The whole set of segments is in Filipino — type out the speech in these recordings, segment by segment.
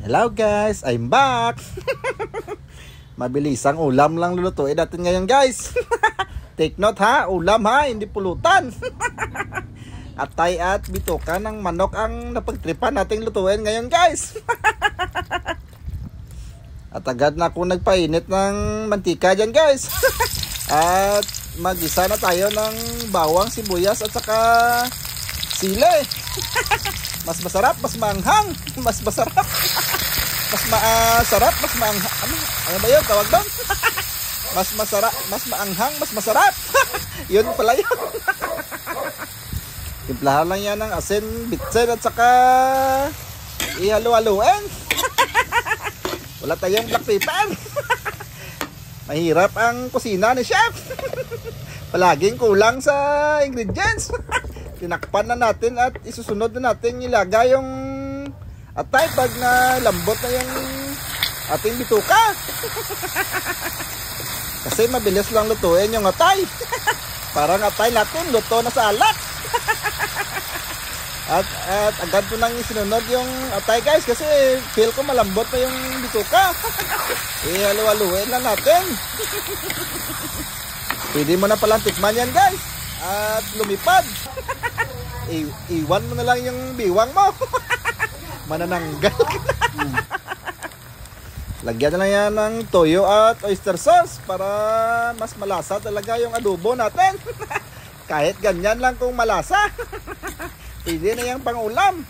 Hello guys, I'm back. Mabilisang ulam lang lulutuin natin ngayon guys. Take note ha, ulam ha, hindi pulutan. Atay at bituka ng manok ang napagtripan nating lutuin ngayon guys. At agad na ako nagpainit ng mantika dyan guys. At mag-isa na tayo ng bawang, sibuyas at saka sili. Mas masarap, mas maanghang, mas masarap. Mas masarap, mas maanghang. Ano ba yun? Tawag doon? Mas masarap, mas maanghang, mas masarap. Yun pala yun. Timplahan lang yan ng asin, bitsin at saka ihalo-haloin. Wala tayong black pepper. Mahirap ang kusina ni chef. Palaging kulang sa ingredients. Tinakpan na natin at isusunod na natin ilagay yung atay pag na lambot na yung ating bituka. Kasi mabilis lang lutuin yung atay. Parang atay natin luto na sa alat. At agad ko nang isinunod yung atay guys kasi feel ko malambot na yung bituka. Ihalo-haluin lang natin. Pwede mo na palang tikman yan guys. At lumipad. Iwan mo na lang yung biwang mo. Manananggal ka na. Lagyan na lang yan ng toyo at oyster sauce para mas malasa talaga yung adobo natin. Kahit ganyan lang kung malasa. Pwede na yung pangulam.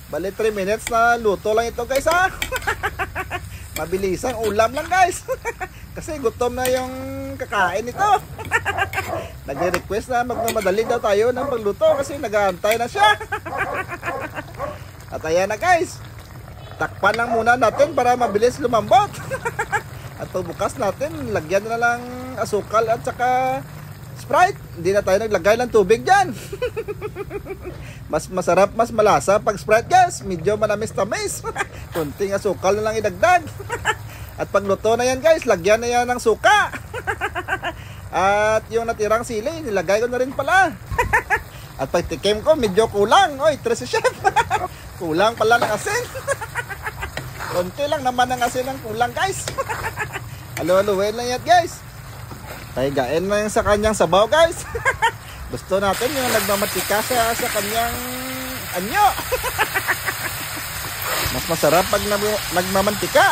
Bali 3 minutes na luto lang ito guys ha. Mabilisang ulam lang guys. Kasi gutom na yung kakain ito. Nagre-request na magmamadali daw tayo ng pagluto kasi nag-aantay na siya. At ayan na guys. Takpan lang muna natin para mabilis lumambot. At pagbukas natin, lagyan na lang asukal at saka Sprite. Hindi na tayo naglagay ng tubig dyan. Mas masarap, mas malasa pag Sprite guys. Medyo manamis-tamis. Kunting asukal na lang idagdag. At pagluto na yan guys, lagyan na yan ng suka. At yung natirang sili, nilagay ko na rin pala. At pagtikim ko, medyo kulang. Oy, tres si chef. Kulang pala ng asin. Konti lang naman ng asin ang kulang guys. Halo-haloin lang yan guys. Paigain na yung sa kanyang sabaw guys. Gusto natin yung nagmamatika sa kanyang anyo. Mas masarap pag nagmamantika.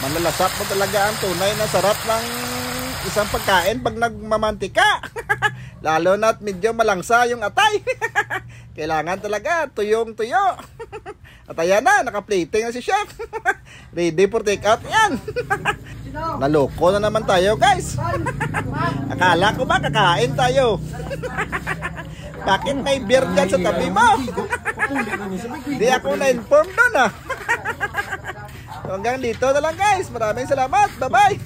Malalasap mo talaga ang tunay na sarap ng isang pagkain pag nagmamantika. Lalo na't medyo malangsa yung atay. Kailangan talaga tuyong-tuyo. At ayan na, naka-plating na si chef. Ready for take out yan. Naloko na naman tayo guys. Akala ko ba kakain tayo? Bakit may beer dyan sa tabi mo? Di ako na-inform doon ah. So hanggang dito na lang guys. Maraming salamat. Bye-bye.